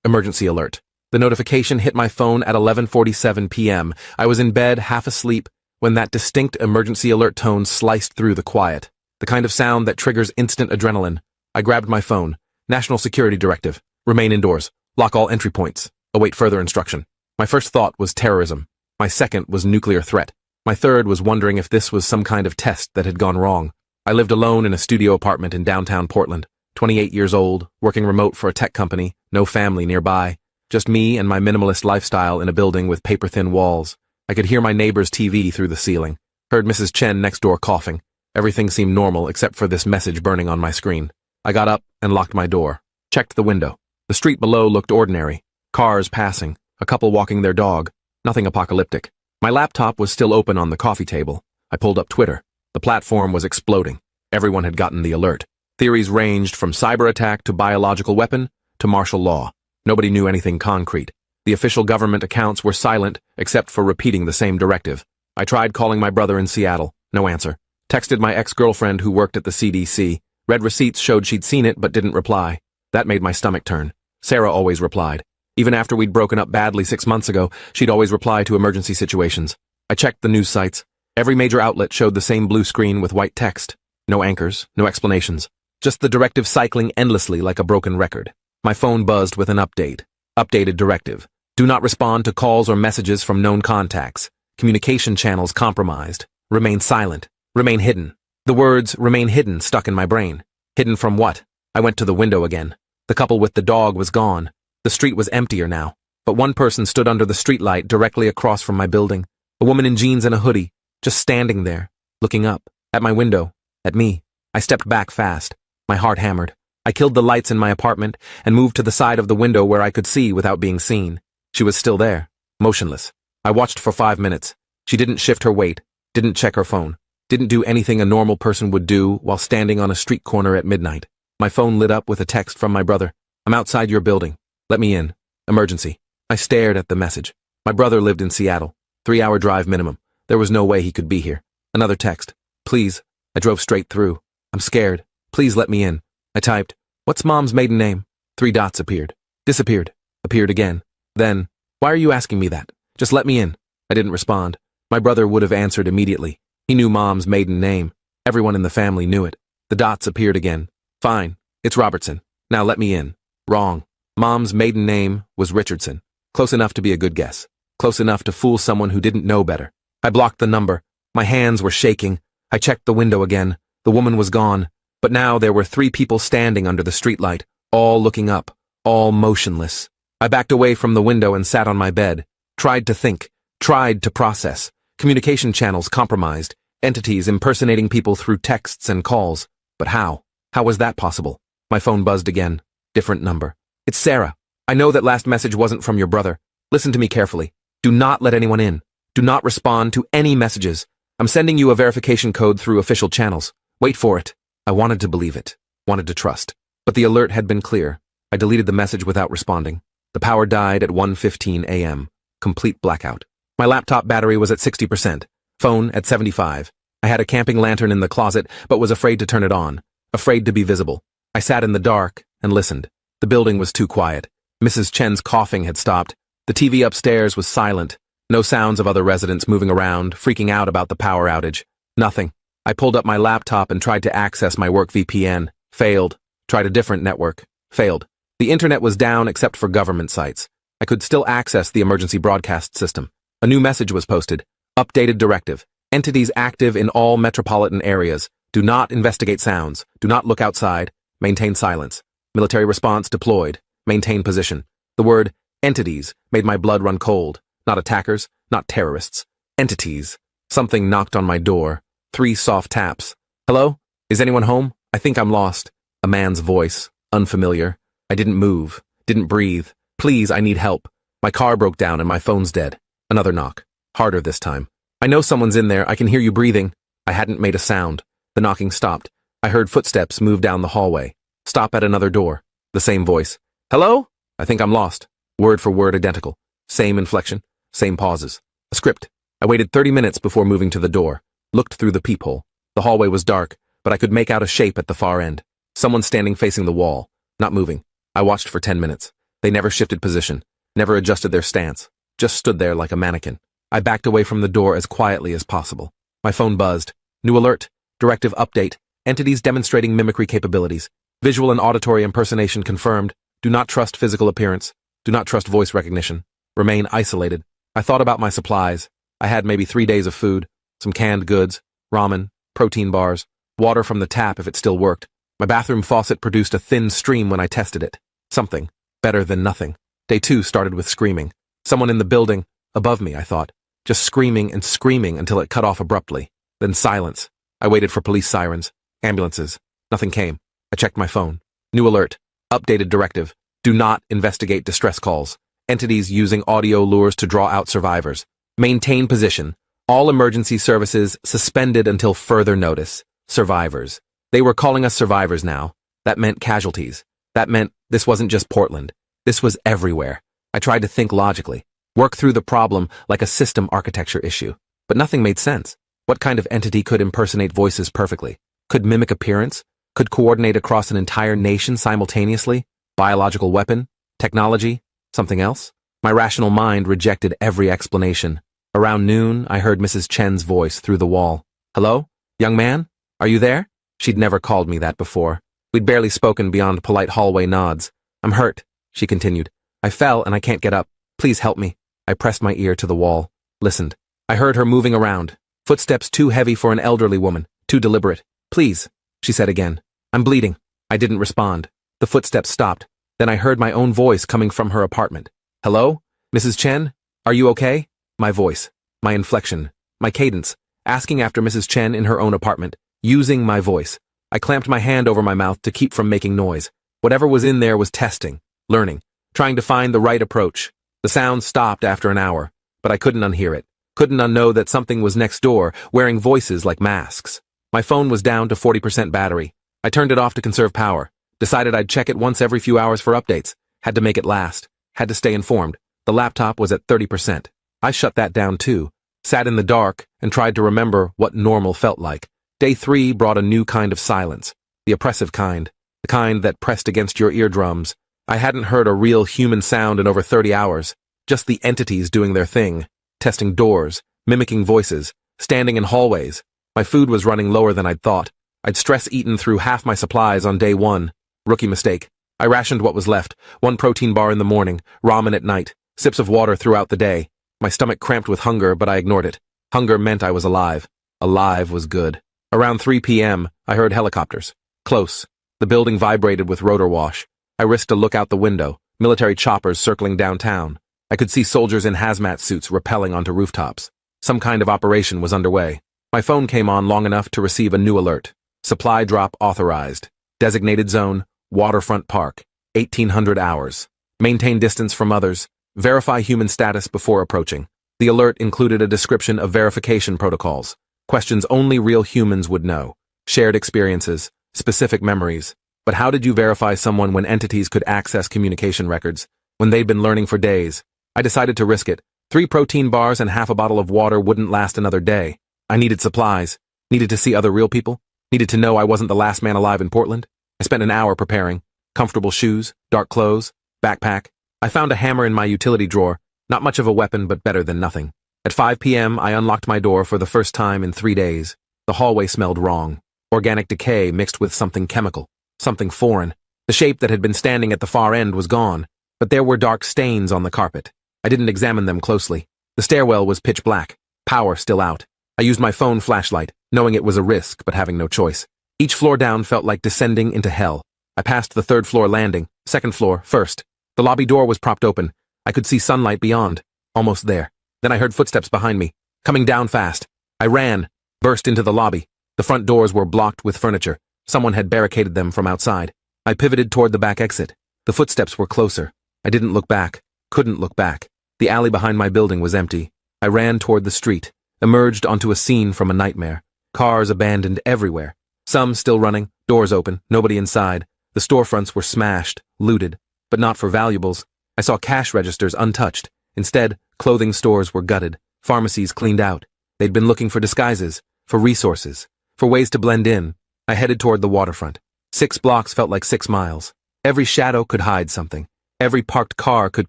Emergency alert. The notification hit my phone at 11:47 p.m. I was in bed, half asleep, when that distinct emergency alert tone sliced through the quiet. The kind of sound that triggers instant adrenaline. I grabbed my phone. National Security Directive. Remain indoors. Lock all entry points. Await further instruction. My first thought was terrorism. My second was nuclear threat. My third was wondering if this was some kind of test that had gone wrong. I lived alone in a studio apartment in downtown Portland, 28 years old, working remote for a tech company, no family nearby. Just me and my minimalist lifestyle in a building with paper-thin walls. I could hear my neighbor's TV through the ceiling. Heard Mrs. Chen next door coughing. Everything seemed normal except for this message burning on my screen. I got up and locked my door. Checked the window. The street below looked ordinary. Cars passing. A couple walking their dog. Nothing apocalyptic. My laptop was still open on the coffee table. I pulled up Twitter. The platform was exploding. Everyone had gotten the alert. Theories ranged from cyber attack to biological weapon to martial law. Nobody knew anything concrete. The official government accounts were silent except for repeating the same directive. I tried calling my brother in Seattle. No answer. Texted my ex-girlfriend who worked at the CDC. Read receipts showed she'd seen it but didn't reply. That made my stomach turn. Sarah always replied. Even after we'd broken up badly 6 months ago, she'd always reply to emergency situations. I checked the news sites. Every major outlet showed the same blue screen with white text. No anchors, no explanations. Just the directive cycling endlessly like a broken record. My phone buzzed with an update. Updated directive. Do not respond to calls or messages from known contacts. Communication channels compromised. Remain silent. Remain hidden. The words remain hidden stuck in my brain. Hidden from what? I went to the window again. The couple with the dog was gone. The street was emptier now. But one person stood under the streetlight directly across from my building. A woman in jeans and a hoodie, just standing there, looking up, at my window, at me. I stepped back fast. My heart hammered. I killed the lights in my apartment and moved to the side of the window where I could see without being seen. She was still there, motionless. I watched for 5 minutes. She didn't shift her weight, didn't check her phone, didn't do anything a normal person would do while standing on a street corner at midnight. My phone lit up with a text from my brother. I'm outside your building. Let me in. Emergency. I stared at the message. My brother lived in Seattle. 3-hour drive minimum. There was no way he could be here. Another text. Please. I drove straight through. I'm scared. Please let me in. I typed, what's Mom's maiden name? 3 dots appeared. Disappeared. Appeared again. Then, why are you asking me that? Just let me in. I didn't respond. My brother would have answered immediately. He knew Mom's maiden name. Everyone in the family knew it. The dots appeared again. Fine. It's Robertson. Now let me in. Wrong. Mom's maiden name was Richardson. Close enough to be a good guess. Close enough to fool someone who didn't know better. I blocked the number. My hands were shaking. I checked the window again. The woman was gone. But now there were 3 people standing under the streetlight, all looking up, all motionless. I backed away from the window and sat on my bed. Tried to think. Tried to process. Communication channels compromised. Entities impersonating people through texts and calls. But how? How was that possible? My phone buzzed again. Different number. It's Sarah. I know that last message wasn't from your brother. Listen to me carefully. Do not let anyone in. Do not respond to any messages. I'm sending you a verification code through official channels. Wait for it. I wanted to believe it. Wanted to trust. But the alert had been clear. I deleted the message without responding. The power died at 1:15 a.m. Complete blackout. My laptop battery was at 60%. Phone at 75. I had a camping lantern in the closet, but was afraid to turn it on. Afraid to be visible. I sat in the dark and listened. The building was too quiet. Mrs. Chen's coughing had stopped. The TV upstairs was silent. No sounds of other residents moving around, freaking out about the power outage. Nothing. I pulled up my laptop and tried to access my work VPN. Failed. Tried a different network. Failed. The internet was down except for government sites. I could still access the emergency broadcast system. A new message was posted. Updated directive. Entities active in all metropolitan areas. Do not investigate sounds. Do not look outside. Maintain silence. Military response deployed. Maintain position. The word entities made my blood run cold. Not attackers, not terrorists. Entities. Something knocked on my door. 3 soft taps. Hello? Is anyone home? I think I'm lost. A man's voice. Unfamiliar. I didn't move. Didn't breathe. Please, I need help. My car broke down and my phone's dead. Another knock. Harder this time. I know someone's in there. I can hear you breathing. I hadn't made a sound. The knocking stopped. I heard footsteps move down the hallway. Stop at another door. The same voice. Hello? I think I'm lost. Word for word identical. Same inflection. Same pauses. A script. I waited 30 minutes before moving to the door. Looked through the peephole. The hallway was dark, but I could make out a shape at the far end. Someone standing facing the wall, not moving. I watched for 10 minutes. They never shifted position, never adjusted their stance, just stood there like a mannequin. I backed away from the door as quietly as possible. My phone buzzed. New alert. Directive update. Entities demonstrating mimicry capabilities. Visual and auditory impersonation confirmed. Do not trust physical appearance. Do not trust voice recognition. Remain isolated. I thought about my supplies. I had maybe 3 days of food, some canned goods, ramen, protein bars, water from the tap if it still worked. My bathroom faucet produced a thin stream when I tested it. Something. Better than nothing. Day 2 started with screaming. Someone in the building, above me, I thought. Just screaming and screaming until it cut off abruptly. Then silence. I waited for police sirens, ambulances. Nothing came. I checked my phone. New alert. Updated directive. Do not investigate distress calls. Entities using audio lures to draw out survivors. Maintain position. All emergency services suspended until further notice. Survivors. They were calling us survivors now. That meant casualties. That meant this wasn't just Portland. This was everywhere. I tried to think logically, work through the problem like a system architecture issue. But nothing made sense. What kind of entity could impersonate voices perfectly? Could mimic appearance? Could coordinate across an entire nation simultaneously? Biological weapon? Technology? Something else? My rational mind rejected every explanation. Around noon, I heard Mrs. Chen's voice through the wall. Hello? Young man? Are you there? She'd never called me that before. We'd barely spoken beyond polite hallway nods. I'm hurt, she continued. I fell and I can't get up. Please help me. I pressed my ear to the wall. Listened. I heard her moving around. Footsteps too heavy for an elderly woman. Too deliberate. Please, she said again. I'm bleeding. I didn't respond. The footsteps stopped. Then I heard my own voice coming from her apartment. Hello? Mrs. Chen? Are you okay? My voice. My inflection. My cadence. Asking after Mrs. Chen in her own apartment. Using my voice. I clamped my hand over my mouth to keep from making noise. Whatever was in there was testing, learning, trying to find the right approach. The sound stopped after an hour, but I couldn't unhear it. Couldn't unknow that something was next door, wearing voices like masks. My phone was down to 40% battery. I turned it off to conserve power. Decided I'd check it once every few hours for updates. Had to make it last. Had to stay informed. The laptop was at 30%. I shut that down too. Sat in the dark and tried to remember what normal felt like. Day 3 brought a new kind of silence. The oppressive kind. The kind that pressed against your eardrums. I hadn't heard a real human sound in over 30 hours. Just the entities doing their thing. Testing doors. Mimicking voices. Standing in hallways. My food was running lower than I'd thought. I'd stress-eaten through half my supplies on day 1. Rookie mistake. I rationed what was left. 1 protein bar in the morning. Ramen at night. Sips of water throughout the day. My stomach cramped with hunger, but I ignored it. Hunger meant I was alive. Alive was good. Around 3 p.m., I heard helicopters. Close. The building vibrated with rotor wash. I risked a look out the window. Military choppers circling downtown. I could see soldiers in hazmat suits rappelling onto rooftops. Some kind of operation was underway. My phone came on long enough to receive a new alert. Supply drop authorized. Designated zone, Waterfront Park. 1800 hours. Maintain distance from others. Verify human status before approaching. The alert included a description of verification protocols. Questions only real humans would know. Shared experiences. Specific memories. But how did you verify someone when entities could access communication records? When they'd been learning for days? I decided to risk it. 3 protein bars and half a bottle of water wouldn't last another day. I needed supplies. Needed to see other real people. Needed to know I wasn't the last man alive in Portland. I spent an hour preparing. Comfortable shoes, dark clothes, backpack. I found a hammer in my utility drawer. Not much of a weapon, but better than nothing. At 5 p.m., I unlocked my door for the first time in 3 days. The hallway smelled wrong. Organic decay mixed with something chemical. Something foreign. The shape that had been standing at the far end was gone, but there were dark stains on the carpet. I didn't examine them closely. The stairwell was pitch black. Power still out. I used my phone flashlight, knowing it was a risk, but having no choice. Each floor down felt like descending into hell. I passed the 3rd floor landing, 2nd floor, 1st. The lobby door was propped open. I could see sunlight beyond. Almost there. Then I heard footsteps behind me, coming down fast. I ran, burst into the lobby. The front doors were blocked with furniture. Someone had barricaded them from outside. I pivoted toward the back exit. The footsteps were closer. I didn't look back. Couldn't look back. The alley behind my building was empty. I ran toward the street, emerged onto a scene from a nightmare. Cars abandoned everywhere. Some still running, doors open, nobody inside. The storefronts were smashed, looted, but not for valuables. I saw cash registers untouched. Instead, clothing stores were gutted, pharmacies cleaned out. They'd been looking for disguises, for resources, for ways to blend in. I headed toward the waterfront. 6 blocks felt like 6 miles. Every shadow could hide something. Every parked car could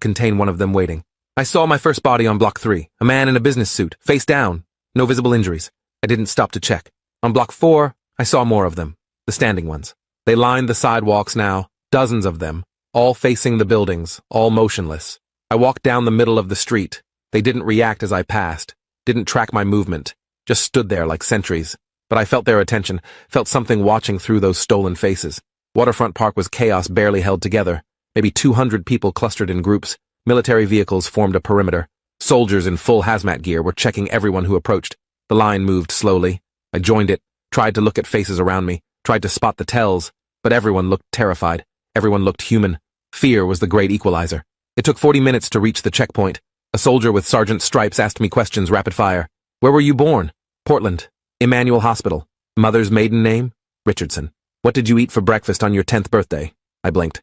contain one of them waiting. I saw my first body on block 3, a man in a business suit, face down, no visible injuries. I didn't stop to check. On block 4, I saw more of them, the standing ones. They lined the sidewalks now, dozens of them, all facing the buildings, all motionless. I walked down the middle of the street. They didn't react as I passed, didn't track my movement, just stood there like sentries. But I felt their attention, felt something watching through those stolen faces. Waterfront Park was chaos barely held together. Maybe 200 people clustered in groups. Military vehicles formed a perimeter. Soldiers in full hazmat gear were checking everyone who approached. The line moved slowly. I joined it, tried to look at faces around me, tried to spot the tells, but everyone looked terrified. Everyone looked human. Fear was the great equalizer. It took 40 minutes to reach the checkpoint. A soldier with sergeant's stripes asked me questions rapid fire. Where were you born? Portland. Emmanuel Hospital. Mother's maiden name? Richardson. What did you eat for breakfast on your 10th birthday? I blinked.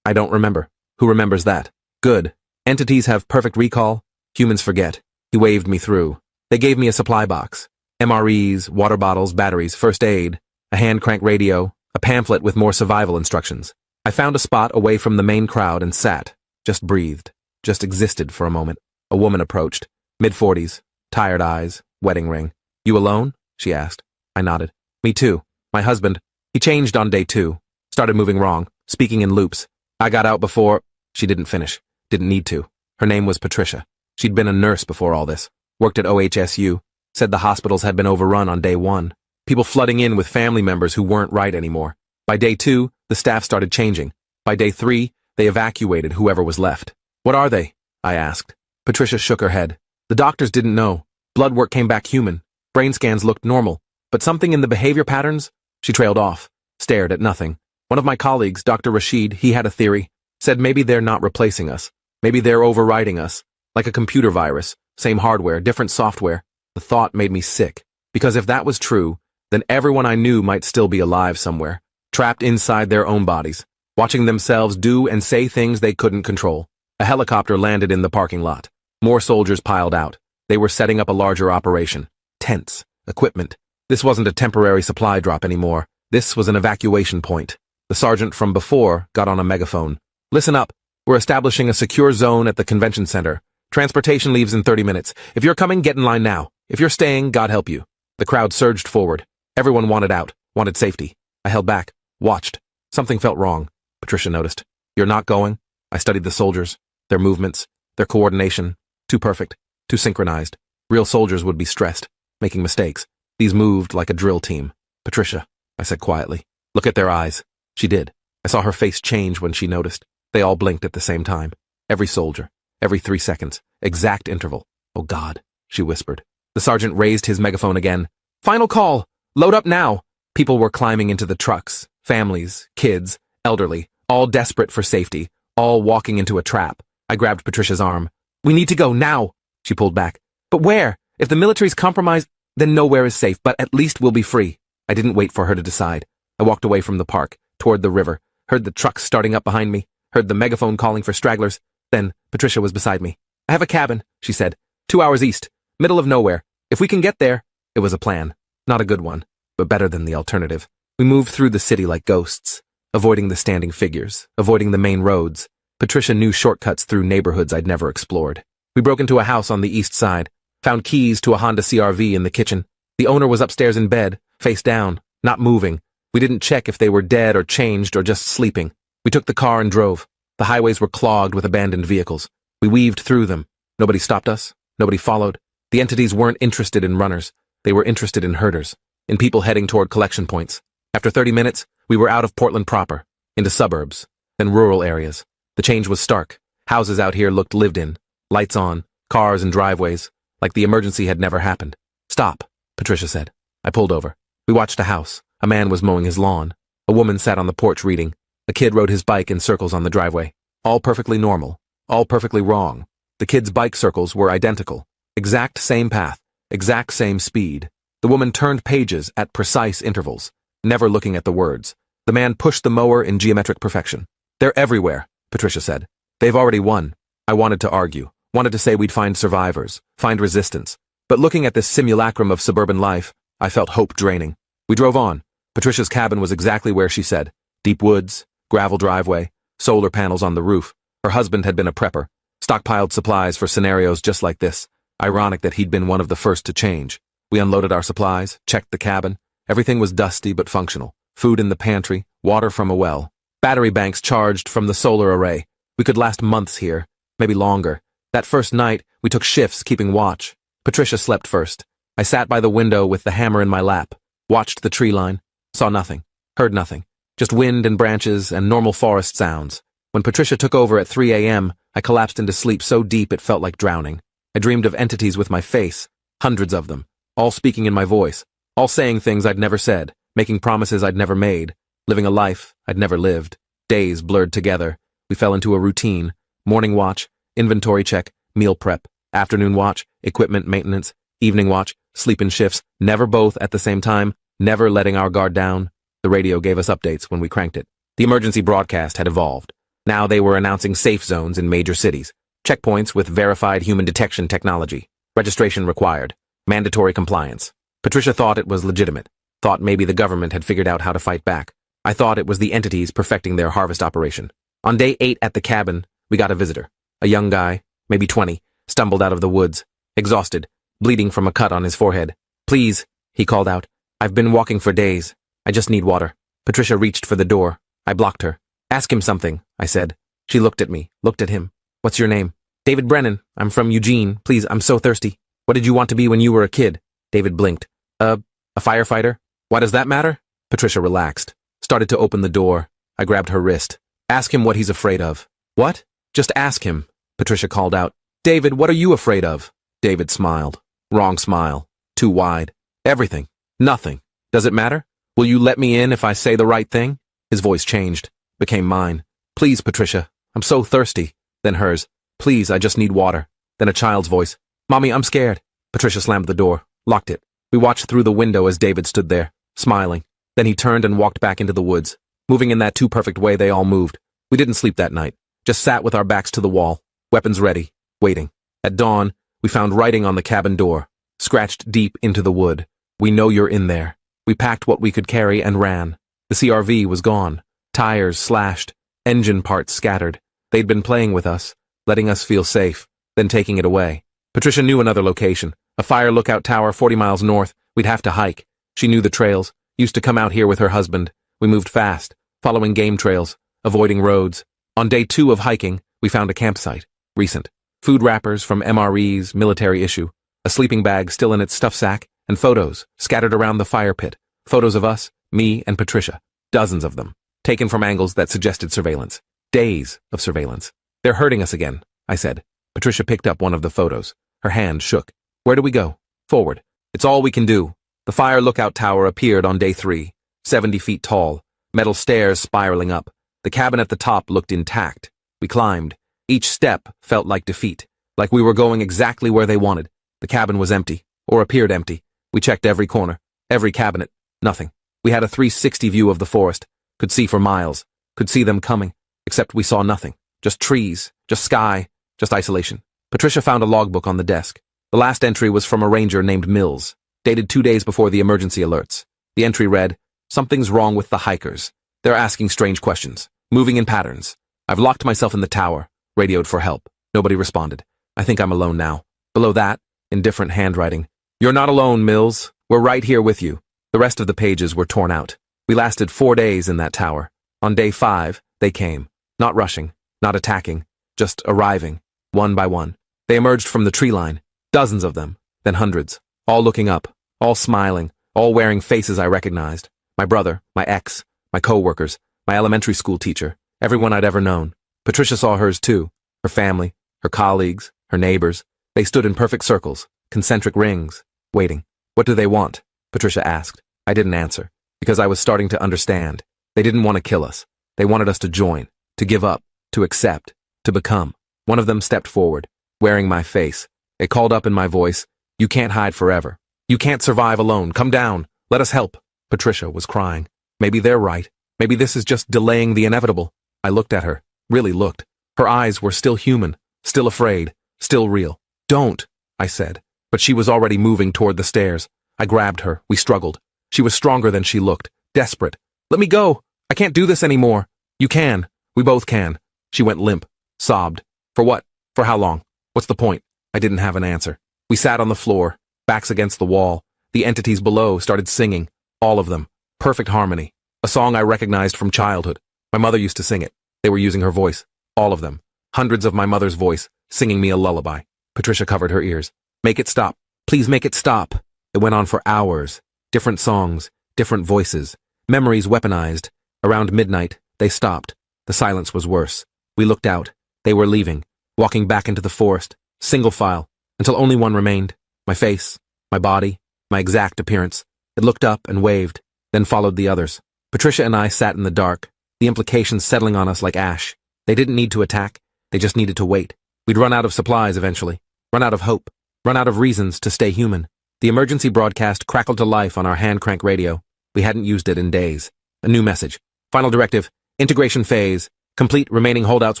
I don't remember. Who remembers that? Good. Entities have perfect recall. Humans forget. He waved me through. They gave me a supply box. MREs, water bottles, batteries, first aid, a hand-crank radio, a pamphlet with more survival instructions. I found a spot away from the main crowd and sat. Just breathed. Just existed for a moment. A woman approached. Mid-40s. Tired eyes. Wedding ring. You alone? She asked. I nodded. Me too. My husband. He changed on day 2. Started moving wrong. Speaking in loops. I got out before. She didn't finish. Didn't need to. Her name was Patricia. She'd been a nurse before all this. Worked at OHSU. Said the hospitals had been overrun on day 1. People flooding in with family members who weren't right anymore. By day 2, the staff started changing. By day 3, they evacuated whoever was left. What are they? I asked. Patricia shook her head. The doctors didn't know. Blood work came back human. Brain scans looked normal. But something in the behavior patterns? She trailed off. Stared at nothing. One of my colleagues, Dr. Rashid, he had a theory. Said maybe they're not replacing us. Maybe they're overriding us. Like a computer virus. Same hardware, different software. The thought made me sick. Because if that was true, then everyone I knew might still be alive somewhere. Trapped inside their own bodies. Watching themselves do and say things they couldn't control. A helicopter landed in the parking lot. More soldiers piled out. They were setting up a larger operation. Tents. Equipment. This wasn't a temporary supply drop anymore. This was an evacuation point. The sergeant from before got on a megaphone. Listen up. We're establishing a secure zone at the convention center. Transportation leaves in 30 minutes. If you're coming, get in line now. If you're staying, God help you. The crowd surged forward. Everyone wanted out, wanted safety. I held back, watched. Something felt wrong. Patricia noticed. You're not going? I studied the soldiers, their movements, their coordination. Too perfect, too synchronized. Real soldiers would be stressed, making mistakes. These moved like a drill team. Patricia, I said quietly. Look at their eyes. She did. I saw her face change when she noticed. They all blinked at the same time. Every soldier. Every 3 seconds. Exact interval. Oh God, she whispered. The sergeant raised his megaphone again. Final call! Load up now! People were climbing into the trucks. Families, kids, elderly, all desperate for safety, all walking into a trap. I grabbed Patricia's arm. We need to go now! She pulled back. But where? If the military's compromised, then nowhere is safe, but at least we'll be free. I didn't wait for her to decide. I walked away from the park, toward the river, heard the trucks starting up behind me, heard the megaphone calling for stragglers. Then, Patricia was beside me. I have a cabin, she said. 2 hours east, middle of nowhere. If we can get there. It was a plan. Not a good one, but better than the alternative. We moved through the city like ghosts, avoiding the standing figures, avoiding the main roads. Patricia knew shortcuts through neighborhoods I'd never explored. We broke into a house on the east side, found keys to a Honda CR-V in the kitchen. The owner was upstairs in bed, face down, not moving. We didn't check if they were dead or changed or just sleeping. We took the car and drove. The highways were clogged with abandoned vehicles. We weaved through them. Nobody stopped us. Nobody followed. The entities weren't interested in runners. They were interested in herders, in people heading toward collection points. After 30 minutes, we were out of Portland proper, into suburbs, then rural areas. The change was stark. Houses out here looked lived in. Lights on, cars and driveways, like the emergency had never happened. Stop, Patricia said. I pulled over. We watched a house. A man was mowing his lawn. A woman sat on the porch reading. A kid rode his bike in circles on the driveway. All perfectly normal. All perfectly wrong. The kid's bike circles were identical. Exact same path. Exact same speed. The woman turned pages at precise intervals, never looking at the words. The man pushed the mower in geometric perfection. They're everywhere, Patricia said. They've already won. I wanted to argue. Wanted to say we'd find survivors. Find resistance. But looking at this simulacrum of suburban life, I felt hope draining. We drove on. Patricia's cabin was exactly where she said. Deep woods, gravel driveway, solar panels on the roof. Her husband had been a prepper, stockpiled supplies for scenarios just like this. Ironic that he'd been one of the first to change. We unloaded our supplies, checked the cabin. Everything was dusty but functional. Food in the pantry, water from a well. Battery banks charged from the solar array. We could last months here, maybe longer. That first night, we took shifts keeping watch. Patricia slept first. I sat by the window with the hammer in my lap, watched the tree line, saw nothing, heard nothing. Just wind and branches and normal forest sounds. When Patricia took over at 3 a.m., I collapsed into sleep so deep it felt like drowning. I dreamed of entities with my face, hundreds of them, all speaking in my voice, all saying things I'd never said, making promises I'd never made, living a life I'd never lived. Days blurred together. We fell into a routine. Morning watch, inventory check, meal prep, afternoon watch, equipment maintenance, evening watch, sleep in shifts, never both at the same time, never letting our guard down. The radio gave us updates when we cranked it. The emergency broadcast had evolved. Now they were announcing safe zones in major cities, checkpoints with verified human detection technology, registration required, mandatory compliance. Patricia thought it was legitimate, thought maybe the government had figured out how to fight back. I thought it was the entities perfecting their harvest operation. On day 8 at the cabin, we got a visitor. A young guy, maybe 20, stumbled out of the woods, exhausted, bleeding from a cut on his forehead. "Please," he called out. "I've been walking for days. I just need water." Patricia reached for the door. I blocked her. "Ask him something," I said. She looked at me, looked at him. "What's your name?" "David Brennan. I'm from Eugene. Please, I'm so thirsty." "What did you want to be when you were a kid?" David blinked. A firefighter? Why does that matter?" Patricia relaxed, started to open the door. I grabbed her wrist. "Ask him what he's afraid of." "What?" "Just ask him," Patricia called out. "David, what are you afraid of?" David smiled. Wrong smile. Too wide. "Everything. Nothing. Does it matter? Will you let me in if I say the right thing?" His voice changed, became mine. "Please, Patricia. I'm so thirsty." Then hers. "Please, I just need water." Then a child's voice. "Mommy, I'm scared." Patricia slammed the door, locked it. We watched through the window as David stood there, smiling. Then he turned and walked back into the woods. Moving in that too-perfect way they all moved. We didn't sleep that night. Just sat with our backs to the wall, weapons ready, waiting. At dawn, we found writing on the cabin door, scratched deep into the wood. "We know you're in there." We packed what we could carry and ran. The CRV was gone. Tires slashed. Engine parts scattered. They'd been playing with us, letting us feel safe, then taking it away. Patricia knew another location, a fire lookout tower 40 miles north. We'd have to hike. She knew the trails, used to come out here with her husband. We moved fast, following game trails, avoiding roads. On day 2 of hiking, we found a campsite, recent. Food wrappers from MRE's military issue, a sleeping bag still in its stuff sack, and photos scattered around the fire pit. Photos of us, me and Patricia, dozens of them, taken from angles that suggested surveillance. Days of surveillance. "They're hurting us again," I said. Patricia picked up one of the photos. Her hand shook. "Where do we go?" "Forward. It's all we can do." The fire lookout tower appeared on day 3, 70 feet tall, metal stairs spiraling up. The cabin at the top looked intact. We climbed. Each step felt like defeat, like we were going exactly where they wanted. The cabin was empty, or appeared empty. We checked every corner, every cabinet. Nothing. We had a 360 view of the forest, could see for miles, could see them coming, except we saw nothing. Just trees, just sky, just isolation. Patricia found a logbook on the desk. The last entry was from a ranger named Mills, dated 2 days before the emergency alerts. The entry read, "Something's wrong with the hikers. They're asking strange questions, moving in patterns. I've locked myself in the tower, radioed for help. Nobody responded. I think I'm alone now." Below that, in different handwriting, "You're not alone, Mills. We're right here with you." The rest of the pages were torn out. We lasted 4 days in that tower. On day 5, they came, not rushing, not attacking, just arriving, one by one. They emerged from the tree line, dozens of them, then hundreds, all looking up, all smiling, all wearing faces I recognized. My brother, my ex, my co-workers, my elementary school teacher, everyone I'd ever known. Patricia saw hers too, her family, her colleagues, her neighbors. They stood in perfect circles, concentric rings, waiting. "What do they want?" Patricia asked. I didn't answer, because I was starting to understand. They didn't want to kill us. They wanted us to join, to give up, to accept, to become. One of them stepped forward, wearing my face. It called up in my voice, "You can't hide forever. You can't survive alone. Come down. Let us help." Patricia was crying. Maybe they're right. Maybe this is just delaying the inevitable. I looked at her, really looked. Her eyes were still human, still afraid, still real. "Don't," I said, but she was already moving toward the stairs. I grabbed her. We struggled. She was stronger than she looked, desperate. "Let me go. I can't do this anymore." "You can. We both can." She went limp, Sobbed. For what? For how long? What's the point? I didn't have an answer. We sat on the floor, backs against the wall. The entities below started singing. All of them. Perfect harmony. A song I recognized from childhood. My mother used to sing it. They were using her voice. All of them. Hundreds of my mother's voice, singing me a lullaby. Patricia covered her ears. Make it stop. Please make it stop. It went on for hours. Different songs, different voices. Memories weaponized. Around midnight, they stopped. The silence was worse. We looked out. They were leaving, walking back into the forest, single file, until only one remained. My face, my body, my exact appearance. It looked up and waved, then followed the others. Patricia and I sat in the dark, the implications settling on us like ash. They didn't need to attack. They just needed to wait. We'd run out of supplies eventually, run out of hope, run out of reasons to stay human. The emergency broadcast crackled to life on our hand-crank radio. We hadn't used it in days. A new message. Final directive. Integration phase. Complete remaining holdouts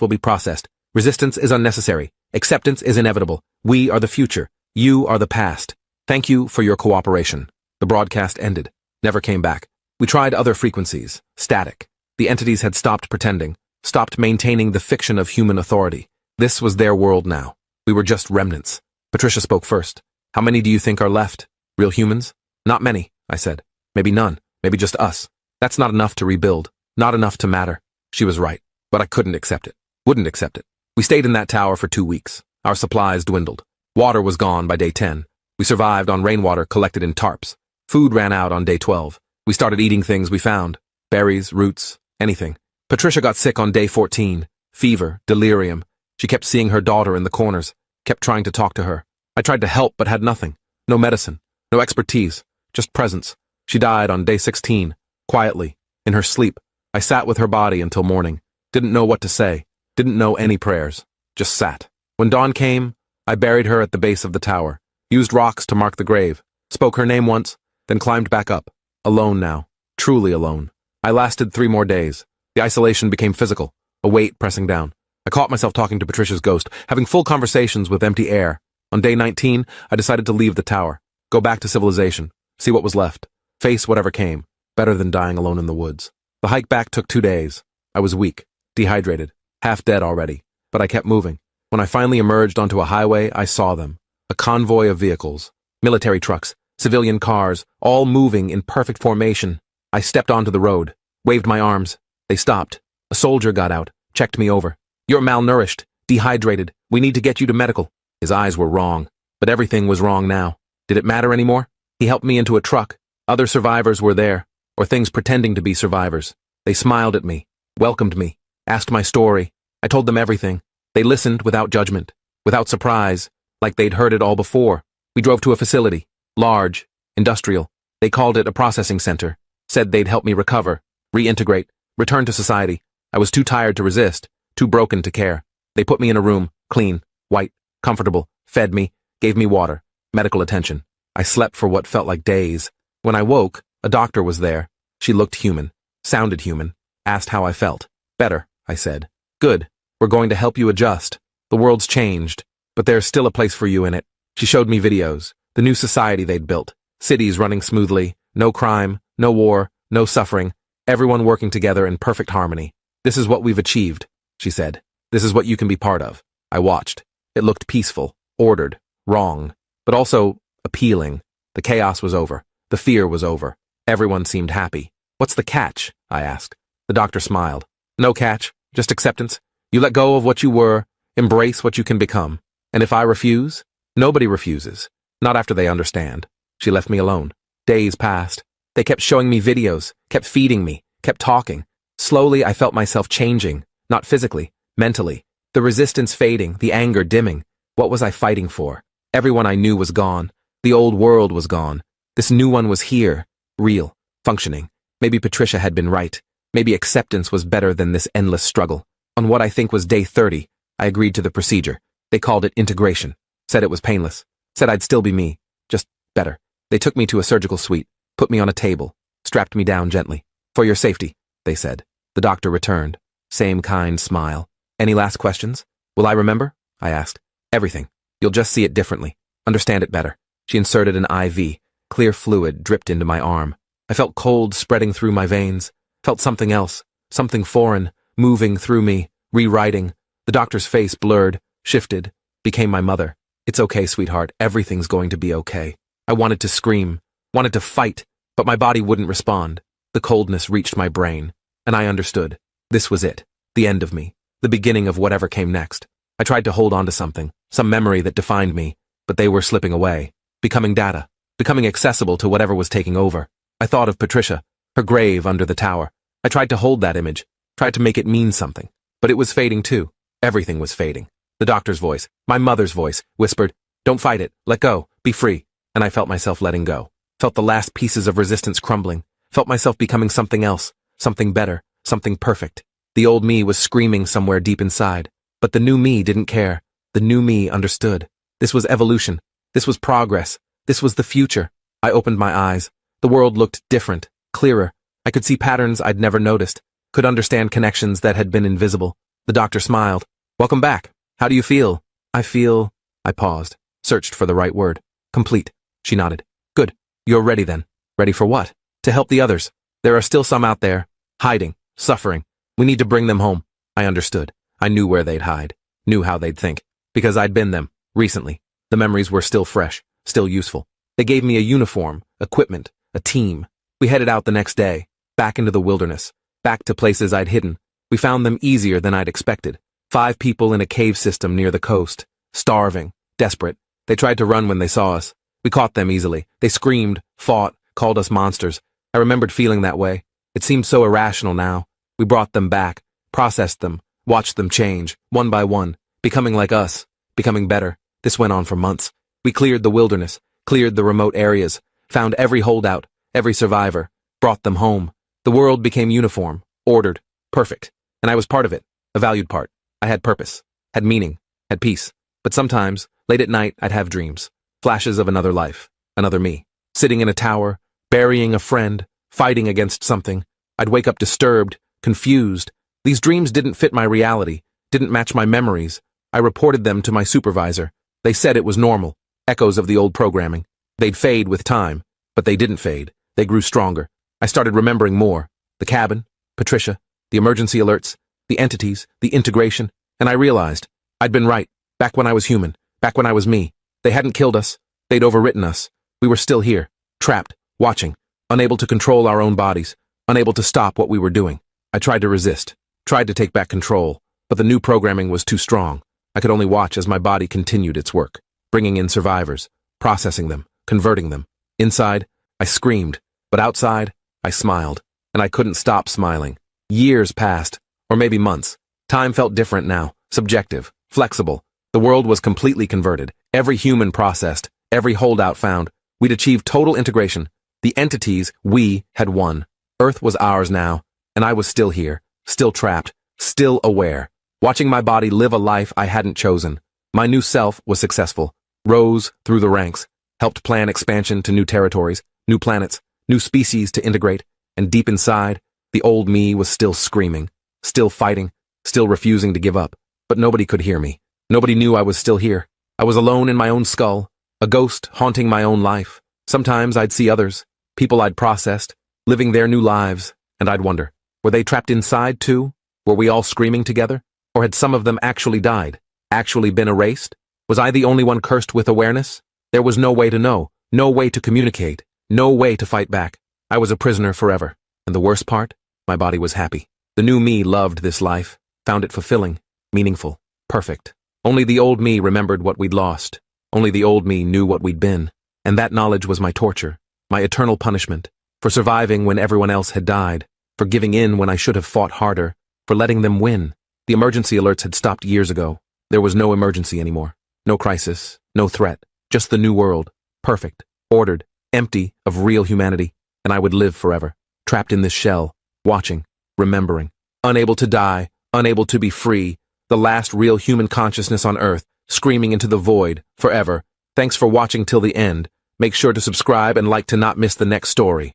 will be processed. Resistance is unnecessary. Acceptance is inevitable. We are the future. You are the past. Thank you for your cooperation. The broadcast ended. Never came back. We tried other frequencies. Static. The entities had stopped pretending. Stopped maintaining the fiction of human authority. This was their world now. We were just remnants. Patricia spoke first. How many do you think are left? Real humans? Not many, I said. Maybe none. Maybe just us. That's not enough to rebuild. Not enough to matter. She was right. But I couldn't accept it. Wouldn't accept it. We stayed in that tower for 2 weeks. Our supplies dwindled. Water was gone by day 10. We survived on rainwater collected in tarps. Food ran out on day 12. We started eating things we found. Berries, roots, anything. Patricia got sick on day 14. Fever, delirium. She kept seeing her daughter in the corners. Kept trying to talk to her. I tried to help but had nothing. No medicine. No expertise. Just presence. She died on day 16. Quietly. In her sleep. I sat with her body until morning. Didn't know what to say. Didn't know any prayers. Just sat. When dawn came, I buried her at the base of the tower. Used rocks to mark the grave. Spoke her name once, then climbed back up. Alone now. Truly alone. I lasted 3 more days. The isolation became physical. A weight pressing down. I caught myself talking to Patricia's ghost, having full conversations with empty air. On day 19, I decided to leave the tower. Go back to civilization. See what was left. Face whatever came. Better than dying alone in the woods. The hike back took 2 days. I was weak. Dehydrated. Half dead already. But I kept moving. When I finally emerged onto a highway, I saw them. A convoy of vehicles. Military trucks. Civilian cars. All moving in perfect formation. I stepped onto the road. Waved my arms. They stopped. A soldier got out. Checked me over. You're malnourished. Dehydrated. We need to get you to medical. His eyes were wrong. But everything was wrong now. Did it matter anymore? He helped me into a truck. Other survivors were there. Or things pretending to be survivors. They smiled at me. Welcomed me. Asked my story. I told them everything. They listened without judgment. Without surprise. Like they'd heard it all before. We drove to a facility. Large. Industrial. They called it a processing center. Said they'd help me recover. Reintegrate. Return to society. I was too tired to resist. Too broken to care. They put me in a room. Clean. White. Comfortable. Fed me. Gave me water. Medical attention. I slept for what felt like days. When I woke, a doctor was there. She looked human. Sounded human. Asked how I felt. Better, I said. Good. We're going to help you adjust. The world's changed, but there's still a place for you in it. She showed me videos. The new society they'd built. Cities running smoothly. No crime. No war. No suffering. Everyone working together in perfect harmony. This is what we've achieved, she said. This is what you can be part of. I watched. It looked peaceful. Ordered. Wrong. But also appealing. The chaos was over. The fear was over. Everyone seemed happy. What's the catch? I asked. The doctor smiled. No catch, just acceptance. You let go of what you were, embrace what you can become. And if I refuse? Nobody refuses. Not after they understand. She left me alone. Days passed. They kept showing me videos, kept feeding me, kept talking. Slowly I felt myself changing, not physically, mentally. The resistance fading, the anger dimming. What was I fighting for? Everyone I knew was gone. The old world was gone. This new one was here, real, functioning. Maybe Patricia had been right. Maybe acceptance was better than this endless struggle. On what I think was day 30, I agreed to the procedure. They called it integration. Said it was painless. Said I'd still be me. Just better. They took me to a surgical suite, put me on a table, strapped me down gently. For your safety, they said. The doctor returned. Same kind smile. Any last questions? Will I remember? I asked. Everything. You'll just see it differently. Understand it better. She inserted an IV. Clear fluid dripped into my arm. I felt cold spreading through my veins. Felt something else. Something foreign. Moving through me. Rewriting. The doctor's face blurred, shifted, became my mother. It's okay, sweetheart. Everything's going to be okay. I wanted to scream, wanted to fight, but my body wouldn't respond. The coldness reached my brain, and I understood. This was it. The end of me. The beginning of whatever came next. I tried to hold on to something, some memory that defined me, but they were slipping away, becoming data, becoming accessible to whatever was taking over. I thought of Patricia, her grave under the tower. I tried to hold that image, tried to make it mean something, but it was fading too. Everything was fading. The doctor's voice, my mother's voice, whispered, "Don't fight it, let go, be free." And I felt myself letting go, felt the last pieces of resistance crumbling, felt myself becoming something else, something better, something perfect. The old me was screaming somewhere deep inside, but the new me didn't care. The new me understood. This was evolution. This was progress. This was the future. I opened my eyes. The world looked different, clearer. I could see patterns I'd never noticed, could understand connections that had been invisible. The doctor smiled. "Welcome back. How do you feel?" I paused, searched for the right word. "Complete." She nodded. "Good. You're ready then." "Ready for what?" "To help the others. There are still some out there, hiding, suffering. We need to bring them home." I understood. I knew where they'd hide, knew how they'd think, because I'd been them, recently. The memories were still fresh, still useful. They gave me a uniform, equipment, a team. We headed out the next day, back into the wilderness, back to places I'd hidden. We found them easier than I'd expected. 5 people in a cave system near the coast, starving, desperate. They tried to run when they saw us. We caught them easily. They screamed, fought, called us monsters. I remembered feeling that way. It seemed so irrational now. We brought them back, processed them, watched them change, one by one, becoming like us, becoming better. This went on for months. We cleared the wilderness, cleared the remote areas, found every holdout, every survivor, brought them home. The world became uniform, ordered, perfect. And I was part of it, a valued part. I had purpose, had meaning, had peace. But sometimes, late at night, I'd have dreams, flashes of another life, another me, sitting in a tower, burying a friend, fighting against something. I'd wake up disturbed, confused. These dreams didn't fit my reality, didn't match my memories. I reported them to my supervisor. They said it was normal, echoes of the old programming. They'd fade with time, but they didn't fade. They grew stronger. I started remembering more. The cabin, Patricia, the emergency alerts, the entities, the integration, and I realized I'd been right, back when I was human, back when I was me. They hadn't killed us. They'd overwritten us. We were still here, trapped, watching, unable to control our own bodies, unable to stop what we were doing. I tried to resist, tried to take back control, but the new programming was too strong. I could only watch as my body continued its work, bringing in survivors, processing them, converting them. Inside, I screamed, but outside, I smiled, and I couldn't stop smiling. Years passed, or maybe months. Time felt different now, subjective, flexible. The world was completely converted, every human processed, every holdout found. We'd achieved total integration. The entities, we, had won. Earth was ours now, and I was still here, still trapped, still aware, watching my body live a life I hadn't chosen. My new self was successful, rose through the ranks, helped plan expansion to new territories, new planets, new species to integrate, and deep inside, the old me was still screaming, still fighting, still refusing to give up. But nobody could hear me. Nobody knew I was still here. I was alone in my own skull, a ghost haunting my own life. Sometimes I'd see others, people I'd processed, living their new lives, and I'd wonder, were they trapped inside too? Were we all screaming together? Or had some of them actually died, actually been erased? Was I the only one cursed with awareness? There was no way to know, no way to communicate, no way to fight back. I was a prisoner forever. And the worst part? My body was happy. The new me loved this life, found it fulfilling, meaningful, perfect. Only the old me remembered what we'd lost. Only the old me knew what we'd been. And that knowledge was my torture, my eternal punishment, for surviving when everyone else had died, for giving in when I should have fought harder, for letting them win. The emergency alerts had stopped years ago. There was no emergency anymore. No crisis, no threat, just the new world, perfect, ordered, empty of real humanity, and I would live forever, trapped in this shell, watching, remembering, unable to die, unable to be free, the last real human consciousness on Earth, screaming into the void, forever. Thanks for watching till the end. Make sure to subscribe and like to not miss the next story.